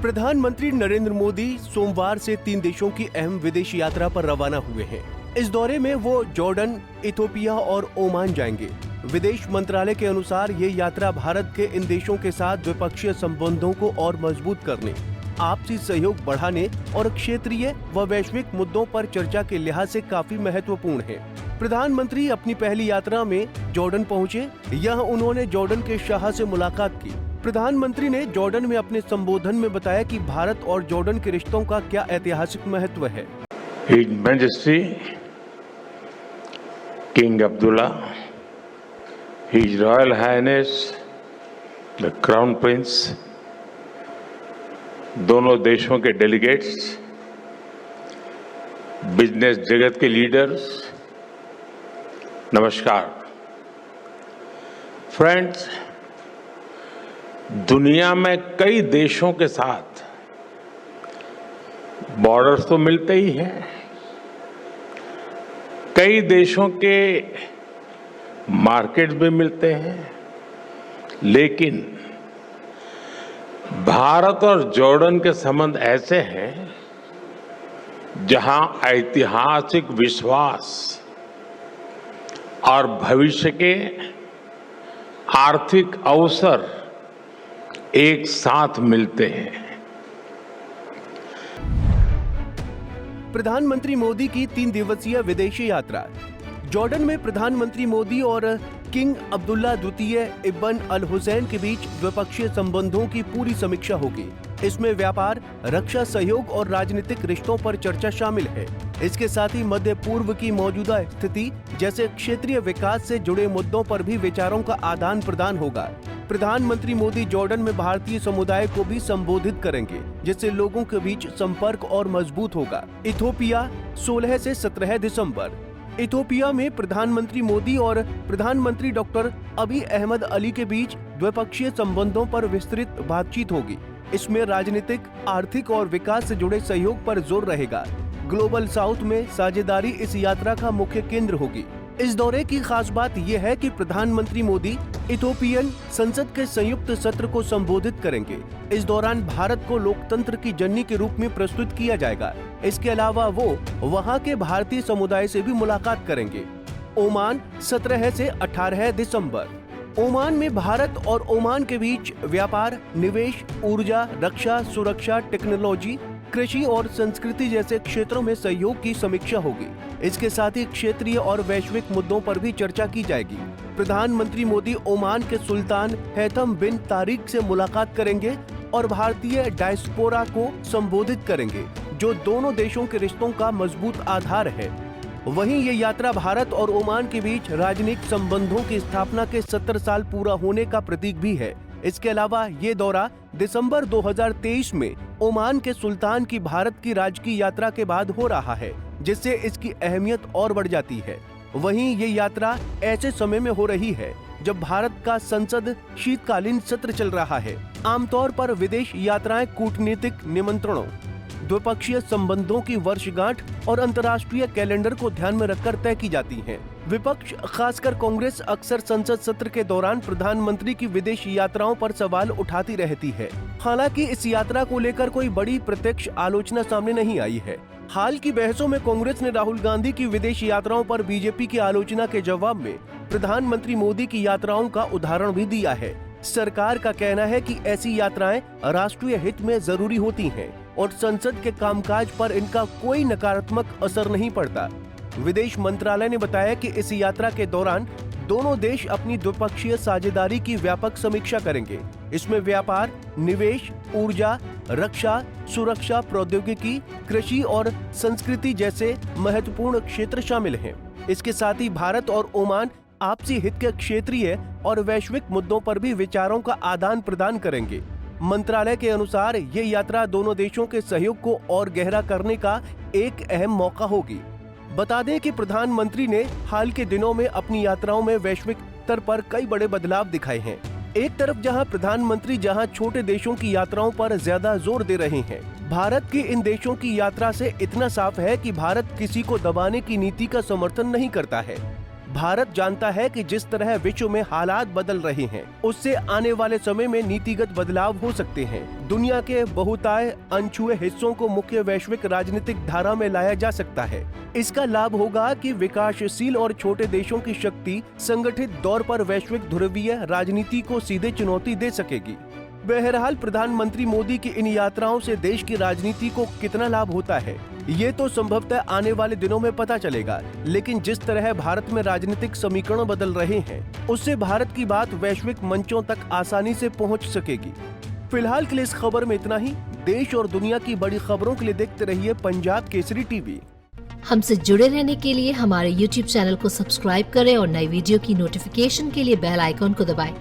प्रधानमंत्री नरेंद्र मोदी सोमवार से 3 देशों की अहम विदेश यात्रा पर रवाना हुए हैं। इस दौरे में वो जॉर्डन, इथोपिया और ओमान जाएंगे। विदेश मंत्रालय के अनुसार ये यात्रा भारत के इन देशों के साथ द्विपक्षीय संबंधों को और मजबूत करने, आपसी सहयोग बढ़ाने और क्षेत्रीय व वैश्विक मुद्दों पर चर्चा के लिहाज से काफी महत्वपूर्ण है। प्रधानमंत्री अपनी पहली यात्रा में जॉर्डन पहुंचे। यहाँ उन्होंने जॉर्डन के शाह से मुलाकात की। प्रधानमंत्री ने जॉर्डन में अपने संबोधन में बताया कि भारत और जॉर्डन के रिश्तों का क्या ऐतिहासिक महत्व है। His Majesty King Abdullah, His Royal Highness the Crown Prince, दोनों देशों के डेलीगेट्स, बिजनेस जगत के लीडर्स, नमस्कार। फ्रेंड्स, दुनिया में कई देशों के साथ बॉर्डर्स तो मिलते ही हैं। कई देशों के मार्केट्स भी मिलते हैं, लेकिन भारत और जॉर्डन के संबंध ऐसे हैं जहां ऐतिहासिक विश्वास और भविष्य के आर्थिक अवसर एक साथ मिलते हैं। प्रधानमंत्री मोदी की 3 दिवसीय विदेशी यात्रा। जॉर्डन में प्रधानमंत्री मोदी और किंग अब्दुल्ला द्वितीय इब्न अल हुसैन के बीच द्विपक्षीय संबंधों की पूरी समीक्षा होगी। इसमें व्यापार, रक्षा सहयोग और राजनीतिक रिश्तों पर चर्चा शामिल है। इसके साथ ही मध्य पूर्व की मौजूदा स्थिति जैसे क्षेत्रीय विकास से जुड़े मुद्दों पर भी विचारों का आदान प्रदान होगा। प्रधानमंत्री मोदी जॉर्डन में भारतीय समुदाय को भी संबोधित करेंगे, जिससे लोगों के बीच संपर्क और मजबूत होगा। इथोपिया 16 से 17 दिसंबर। इथोपिया में प्रधानमंत्री मोदी और प्रधानमंत्री डॉक्टर अबी अहमद अली के बीच द्विपक्षीय संबंधों पर विस्तृत बातचीत होगी। इसमें राजनीतिक, आर्थिक और विकास से जुड़े सहयोग पर जोर रहेगा। ग्लोबल साउथ में साझेदारी इस यात्रा का मुख्य केंद्र होगी। इस दौरे की खास बात यह है कि प्रधानमंत्री मोदी इथोपियन संसद के संयुक्त सत्र को संबोधित करेंगे। इस दौरान भारत को लोकतंत्र की जननी के रूप में प्रस्तुत किया जाएगा। इसके अलावा वो वहां के भारतीय समुदाय से भी मुलाकात करेंगे। ओमान 17 से 18 दिसंबर। ओमान में भारत और ओमान के बीच व्यापार, निवेश, ऊर्जा, रक्षा, सुरक्षा, टेक्नोलॉजी, कृषि और संस्कृति जैसे क्षेत्रों में सहयोग की समीक्षा होगी। इसके साथ ही क्षेत्रीय और वैश्विक मुद्दों पर भी चर्चा की जाएगी। प्रधानमंत्री मोदी ओमान के सुल्तान हैथम बिन तारिक से मुलाकात करेंगे और भारतीय डायस्पोरा को संबोधित करेंगे, जो दोनों देशों के रिश्तों का मजबूत आधार है। वहीं ये यात्रा भारत और ओमान के बीच राजनयिक संबंधों की स्थापना के 70 साल पूरा होने का प्रतीक भी है। इसके अलावा ये दौरा दिसंबर 2023 में ओमान के सुल्तान की भारत की राजकीय यात्रा के बाद हो रहा है, जिससे इसकी अहमियत और बढ़ जाती है। वहीं ये यात्रा ऐसे समय में हो रही है जब भारत का संसद शीतकालीन सत्र चल रहा है। आमतौर पर विदेश यात्राएं कूटनीतिक निमंत्रणों, द्विपक्षीय संबंधों की वर्षगांठ और अंतर्राष्ट्रीय कैलेंडर को ध्यान में रखकर तय की जाती हैं। विपक्ष, खासकर कांग्रेस, अक्सर संसद सत्र के दौरान प्रधानमंत्री की विदेश यात्राओं पर सवाल उठाती रहती है। हालांकि इस यात्रा को लेकर कोई बड़ी प्रत्यक्ष आलोचना सामने नहीं आई है। हाल की बहसों में कांग्रेस ने राहुल गांधी की विदेश यात्राओं पर बीजेपी की आलोचना के जवाब में प्रधानमंत्री मोदी की यात्राओं का उदाहरण भी दिया है। सरकार का कहना है कि ऐसी यात्राएं राष्ट्रीय हित में जरूरी होती हैं और संसद के कामकाज पर इनका कोई नकारात्मक असर नहीं पड़ता। विदेश मंत्रालय ने बताया कि इस यात्रा के दौरान दोनों देश अपनी द्विपक्षीय साझेदारी की व्यापक समीक्षा करेंगे। इसमें व्यापार, निवेश, ऊर्जा, रक्षा, सुरक्षा, प्रौद्योगिकी, कृषि और संस्कृति जैसे महत्वपूर्ण क्षेत्र शामिल हैं। इसके साथ ही भारत और ओमान आपसी हित के क्षेत्रीय और वैश्विक मुद्दों पर भी विचारों का आदान प्रदान करेंगे। मंत्रालय के अनुसार ये यात्रा दोनों देशों के सहयोग को और गहरा करने का एक अहम मौका होगी। बता दें कि प्रधानमंत्री ने हाल के दिनों में अपनी यात्राओं में वैश्विक स्तर पर कई बड़े बदलाव दिखाए हैं। एक तरफ जहां प्रधानमंत्री छोटे देशों की यात्राओं पर ज्यादा जोर दे रहे हैं, भारत की इन देशों की यात्रा से इतना साफ है कि भारत किसी को दबाने की नीति का समर्थन नहीं करता है। भारत जानता है कि जिस तरह विश्व में हालात बदल रहे हैं, उससे आने वाले समय में नीतिगत बदलाव हो सकते हैं। दुनिया के बहुतायत अनछुए हिस्सों को मुख्य वैश्विक राजनीतिक धारा में लाया जा सकता है। इसका लाभ होगा कि विकासशील और छोटे देशों की शक्ति संगठित तौर पर वैश्विक ध्रुवीय राजनीति को सीधे चुनौती दे सकेगी। बहरहाल प्रधानमंत्री मोदी की इन यात्राओं से देश की राजनीति को कितना लाभ होता है, ये तो संभवतः आने वाले दिनों में पता चलेगा। लेकिन जिस तरह भारत में राजनीतिक समीकरण बदल रहे हैं, उससे भारत की बात वैश्विक मंचों तक आसानी से पहुंच सकेगी। फिलहाल के लिए इस खबर में इतना ही। देश और दुनिया की बड़ी खबरों के लिए देखते रहिए पंजाब केसरी टीवी। हमसे जुड़े रहने के लिए हमारे YouTube चैनल को सब्सक्राइब करें और नई वीडियो की नोटिफिकेशन के लिए बेल आइकॉन को दबाएं।